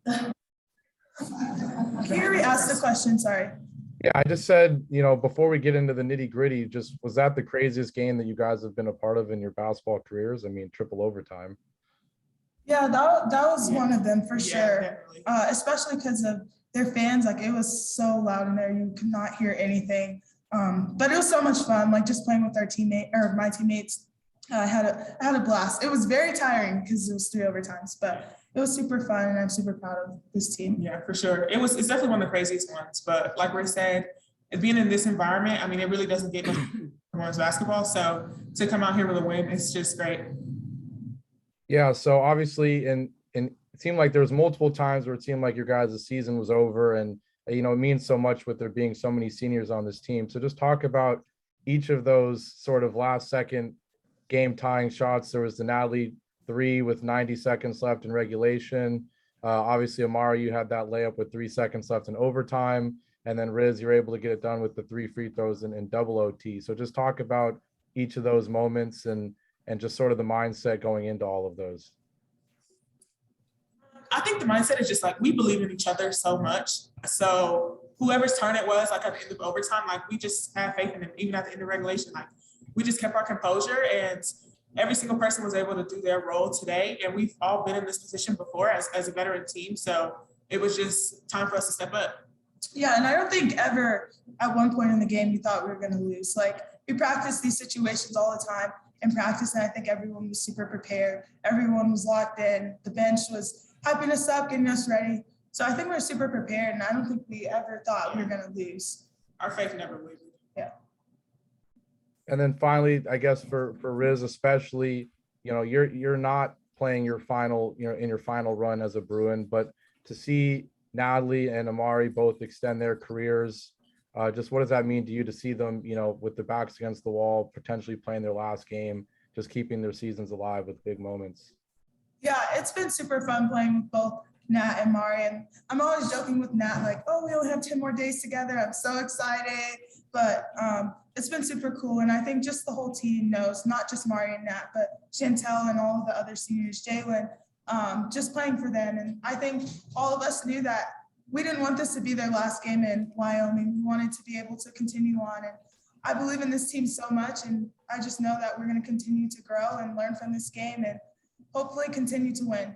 Can you re-ask the question? Sorry. Yeah, I just said, before we get into the nitty gritty, just was that the craziest game that you guys have been a part of in your basketball careers? I mean, triple overtime. Yeah, that was one of them for sure. Especially because of their fans. Like, it was so loud in there, you could not hear anything. But it was so much fun, like just playing with my teammates. I had a blast. It was very tiring because it was 3 overtimes, but it was super fun, and I'm super proud of this team. Yeah, for sure. It's definitely one of the craziest ones. But like Ray said, being in this environment, I mean, it really doesn't get much women's basketball. So to come out here with a win, it's just great. Yeah. So obviously, and it seemed like there was multiple times where it seemed like your guys' season was over, and it means so much with there being so many seniors on this team. So just talk about each of those sort of last second game tying shots. There was the Natalie 3 with 90 seconds left in regulation. Obviously, IImar'I, you had that layup with 3 seconds left in overtime. And then Riz, you're able to get it done with the 3 free throws in double OT. So just talk about each of those moments and just sort of the mindset going into all of those. I think the mindset is just like, we believe in each other so much. So whoever's turn it was, like at the end of overtime, like we just had faith in them. Even at the end of regulation, like we just kept our composure, and every single person was able to do their role today. And we've all been in this position before as a veteran team. So it was just time for us to step up. Yeah, and I don't think ever at one point in the game you thought we were going to lose. Like, we practice these situations all the time in practice, and I think everyone was super prepared. Everyone was locked in. The bench was hyping us up, getting us ready. So I think we're super prepared, and I don't think we ever thought we were going to lose. Our faith never wavered. Yeah. And then finally, I guess for Riz especially, you're not playing your final, in your final run as a Bruin, but to see Natalie and IImar'I both extend their careers, just what does that mean to you to see them, with their backs against the wall, potentially playing their last game, just keeping their seasons alive with big moments? Yeah, it's been super fun playing with both Nat and Mari. And I'm always joking with Nat, like, oh, we only have 10 more days together. I'm so excited. But it's been super cool. And I think just the whole team knows, not just Mari and Nat, but Chantel and all of the other seniors, Jalen, just playing for them. And I think all of us knew that we didn't want this to be their last game in Wyoming. We wanted to be able to continue on. And I believe in this team so much. And I just know that we're going to continue to grow and learn from this game and hopefully continue to win.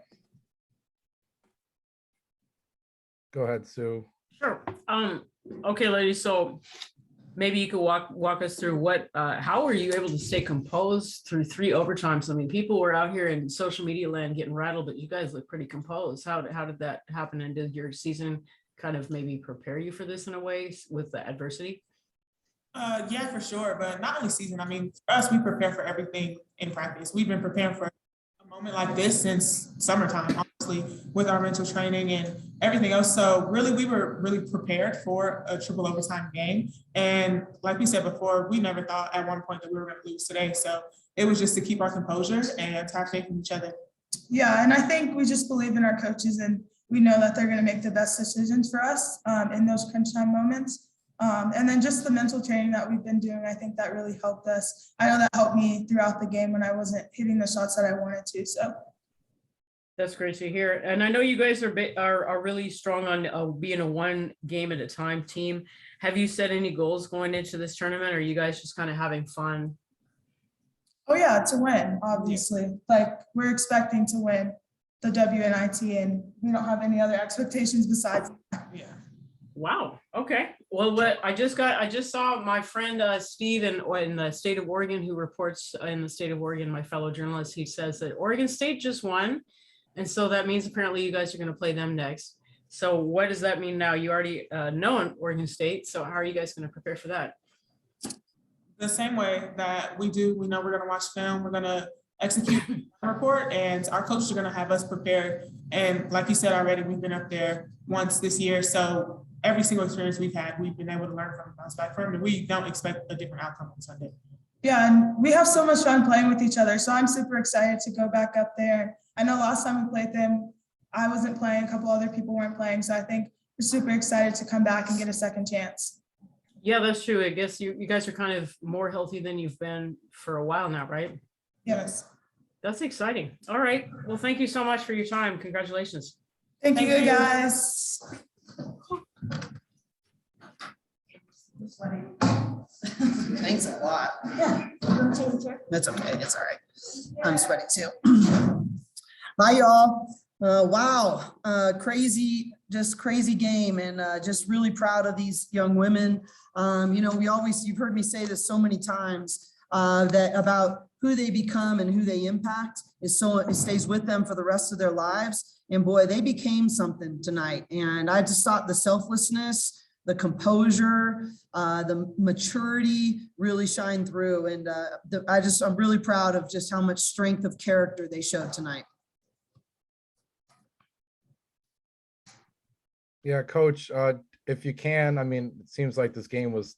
Go ahead, Sue. Sure. Okay, ladies. So maybe you could walk us through how were you able to stay composed through 3 overtimes? I mean, people were out here in social media land getting rattled, but you guys look pretty composed. How did that happen? And did your season kind of maybe prepare you for this in a way with the adversity? Yeah, for sure. But not only season. I mean, for us, we prepare for everything in practice. We've been preparing for a moment like this since summertime, honestly, with our mental training and everything else. So really, we were really prepared for a triple overtime game. And like we said before, we never thought at one point that we were going to lose today. So it was just to keep our composure and to have faith in each other. Yeah, and I think we just believe in our coaches, and we know that they're going to make the best decisions for us in those crunch time moments. And then just the mental training that we've been doing, I think that really helped us. I know that helped me throughout the game when I wasn't hitting the shots that I wanted to. So that's great to hear. And I know you guys are really strong on being a 1 game at a time team. Have you set any goals going into this tournament, or are you guys just kind of having fun? Oh yeah, to win, obviously. Like, we're expecting to win the WNIT, and we don't have any other expectations besides that. Yeah. Wow. Okay. Well, I just saw my friend Steve in the state of Oregon, who reports in the state of Oregon, my fellow journalist. He says that Oregon State just won. And so that means apparently you guys are going to play them next. So what does that mean now? You already know Oregon State. So how are you guys going to prepare for that? The same way that we do. We know we're going to watch film. We're going to execute a report, and our coaches are going to have us prepared. And like you said already, we've been up there once this year. So every single experience we've had, we've been able to learn from and bounce back from, and we don't expect a different outcome on Sunday. Yeah, and we have so much fun playing with each other. So I'm super excited to go back up there. I know last time we played them, I wasn't playing, a couple other people weren't playing. So I think we're super excited to come back and get a second chance. Yeah, that's true. I guess you guys are kind of more healthy than you've been for a while now, right? Yes. That's exciting. All right. Well, thank you so much for your time. Congratulations. Thank you, Thank you. guys. Thanks a lot. Yeah. That's okay. It's all right. I'm sweating too. Bye, y'all. Wow. Crazy, just crazy game, and just really proud of these young women. You know, you've heard me say this so many times, that about who they become and who they impact it stays with them for the rest of their lives. And boy, they became something tonight. And I just thought the selflessness, the composure, the maturity really shined through. And I'm really proud of just how much strength of character they showed tonight. Yeah, Coach, if you can, I mean, it seems like this game was,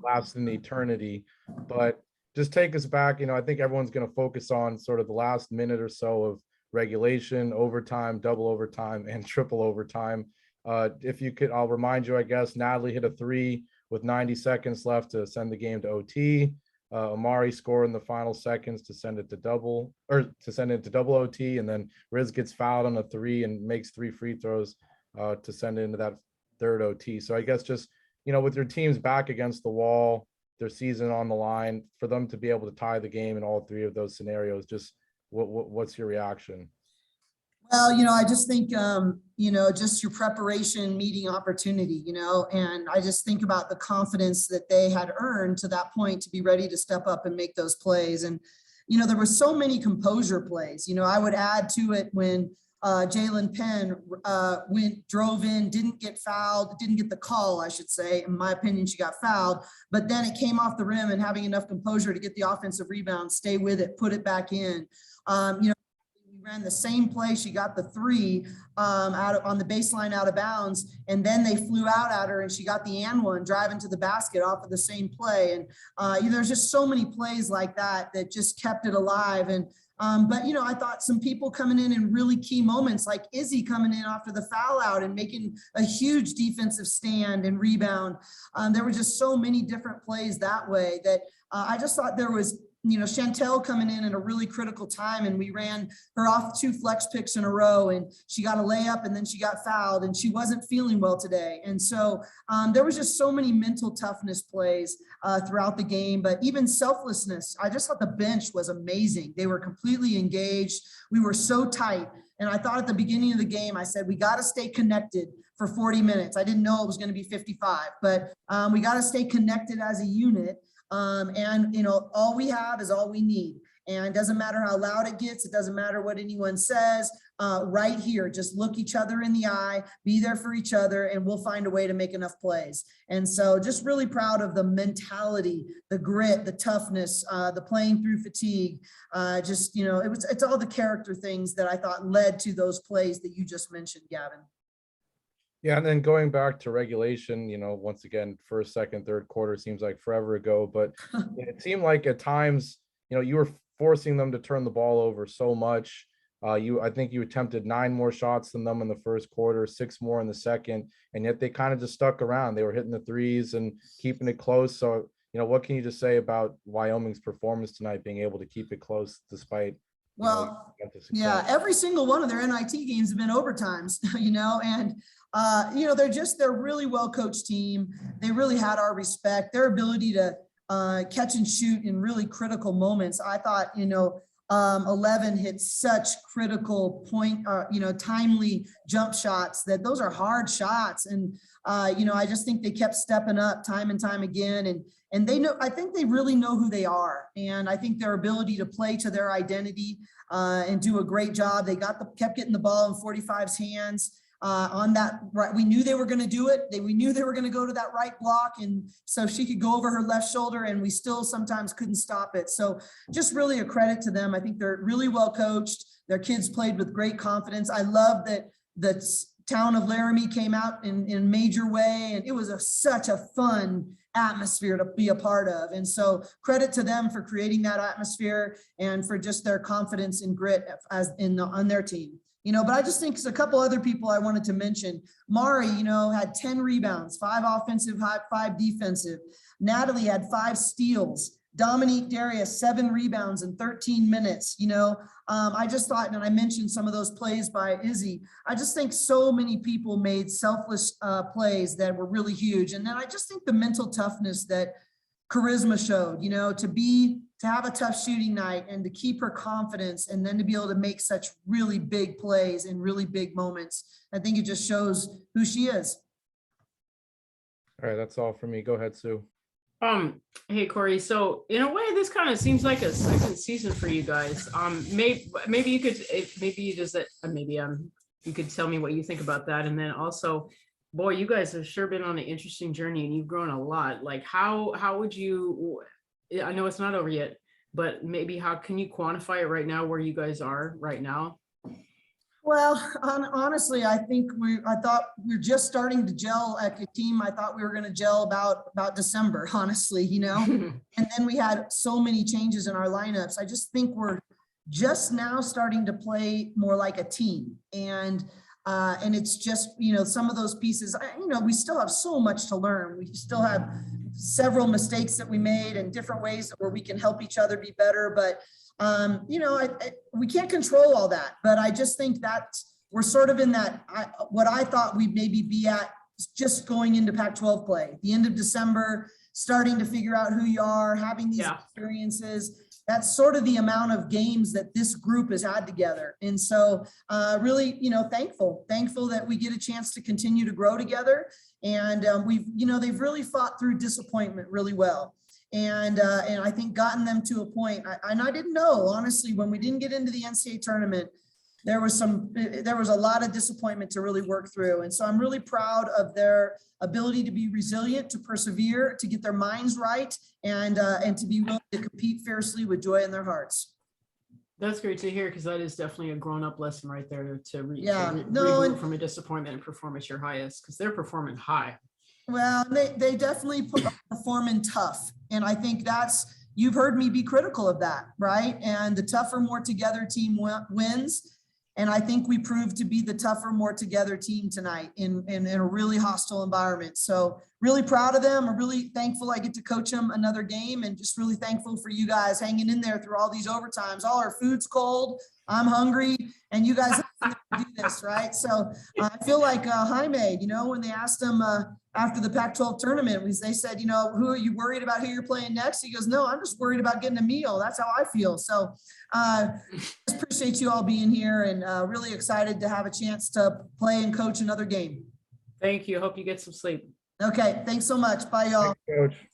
lasts in eternity, but just take us back. I think everyone's going to focus on sort of the last minute or so of regulation, overtime, double overtime, and triple overtime. If you could, I'll remind you, I guess, Natalie hit a 3 with 90 seconds left to send the game to OT. IImar'I scored in the final seconds to send it to double OT. And then Riz gets fouled on a 3 and makes 3 free throws to send it into that third OT. So I guess just, with your teams back against the wall, their season on the line, for them to be able to tie the game in all 3 of those scenarios, just what's your reaction? Well, I just think, just your preparation meeting opportunity, and I just think about the confidence that they had earned to that point to be ready to step up and make those plays. And, there were so many composure plays. I would add to it when Jalen Penn drove in, didn't get fouled, didn't get the call, I should say. In my opinion, she got fouled, but then it came off the rim, and having enough composure to get the offensive rebound, stay with it, put it back in. We ran the same play. She got the 3 on the baseline out of bounds, and then they flew out at her and she got the and one driving to the basket off of the same play. And there's just so many plays like that just kept it alive. And but I thought some people coming in really key moments, like Izzy coming in after the foul out and making a huge defensive stand and rebound. There were just so many different plays that way that I just thought there was, Chantel coming in a really critical time, and we ran her off 2 flex picks in a row, and she got a layup, and then she got fouled, and she wasn't feeling well today. And so there was just so many mental toughness plays throughout the game, but even selflessness. I just thought the bench was amazing. They were completely engaged. We were so tight. And I thought at the beginning of the game, I said, we got to stay connected for 40 minutes. I didn't know it was going to be 55, but we got to stay connected as a unit. And all we have is all we need. And it doesn't matter how loud it gets. It doesn't matter what anyone says. Right here, just look each other in the eye, be there for each other, and we'll find a way to make enough plays. And so just really proud of the mentality, the grit, the toughness, the playing through fatigue. It's all the character things that I thought led to those plays that you just mentioned, Gavin. Yeah, and then going back to regulation, once again, first, second, third quarter seems like forever ago, but it seemed like at times, you were forcing them to turn the ball over so much. I think you attempted 9 more shots than them in the first quarter, 6 more in the second, and yet they kind of just stuck around. They were hitting the 3s and keeping it close. So, what can you just say about Wyoming's performance tonight, being able to keep it close despite? Well, yeah, every single one of their NIT games have been overtimes, and they're a really well-coached team. They really had our respect. Their ability to catch and shoot in really critical moments. I thought, 11 hit such critical point, timely jump shots that those are hard shots. And, I just think they kept stepping up time and time again. And I think they really know who they are. And I think their ability to play to their identity and do a great job. They kept getting the ball in 45's hands. On that, right, we knew they were going to do it. We knew they were going to go to that right block, and so she could go over her left shoulder, and we still sometimes couldn't stop it. So just really a credit to them. I think they're really well coached. Their kids played with great confidence. I love that the town of Laramie came out in a major way, and it was such a fun atmosphere to be a part of. And so credit to them for creating that atmosphere and for just their confidence and grit on their team. But I just think there's a couple other people I wanted to mention. Mari, had 10 rebounds, 5 offensive, 5 defensive. Natalie had 5 steals. Dominique Darius, 7 rebounds in 13 minutes. You know, I just thought, and I mentioned some of those plays by Izzy. I just think so many people made selfless plays that were really huge. And then I just think the mental toughness that Charisma showed, you know, to have a tough shooting night and to keep her confidence and then to be able to make such really big plays in really big moments. I think it just shows who she is. All right, that's all for me. Go ahead, Sue. Hey Cori, so in a way this kind of seems like a second season for you guys. Maybe you could you could tell me what you think about that. And then also, boy, you guys have sure been on an interesting journey and you've grown a lot. Like how would you, I know it's not over yet, but maybe how can you quantify it right now where you guys are right now? Well, honestly, I thought we were just starting to gel at the team. I thought we were going to gel about December, honestly, you know, and then we had so many changes in our lineups. I just think we're just now starting to play more like a team. And it's just, you know, some of those pieces, you know, we still have so much to learn. We still have several mistakes that we made and different ways where we can help each other be better. But you know, we can't control all that, but I just think that we're sort of in that, what I thought we'd maybe be at just going into Pac-12 play, the end of December, starting to figure out who you are, having these experiences. That's sort of the amount of games that this group has had together. And so really, you know, thankful that we get a chance to continue to grow together. And we've, you know, they've really fought through disappointment really well. And I think gotten them to a point, and I didn't know, honestly, when we didn't get into the NCAA tournament, there was a lot of disappointment to really work through. And so I'm really proud of their ability to be resilient, to persevere, to get their minds right, and to be willing to compete fiercely with joy in their hearts. That's great to hear, because that is definitely a grown-up lesson right there to reboot from a disappointment and perform at your highest, because they're performing high. Well, they definitely performing tough. And I think you've heard me be critical of that, right? And the tougher, more together team wins. And I think we proved to be the tougher, more together team tonight in a really hostile environment. So really proud of them. I'm really thankful I get to coach them another game, and just really thankful for you guys hanging in there through all these overtimes. All our food's cold, I'm hungry, and you guys have to do this, right? So I feel like Jaime, you know, when they asked him after the Pac-12 tournament, they said, you know, who are you worried about who you're playing next? He goes, no, I'm just worried about getting a meal. That's how I feel. So just appreciate you all being here, and really excited to have a chance to play and coach another game. Thank you. Hope you get some sleep. Okay. Thanks so much. Bye, y'all. Thanks, Coach.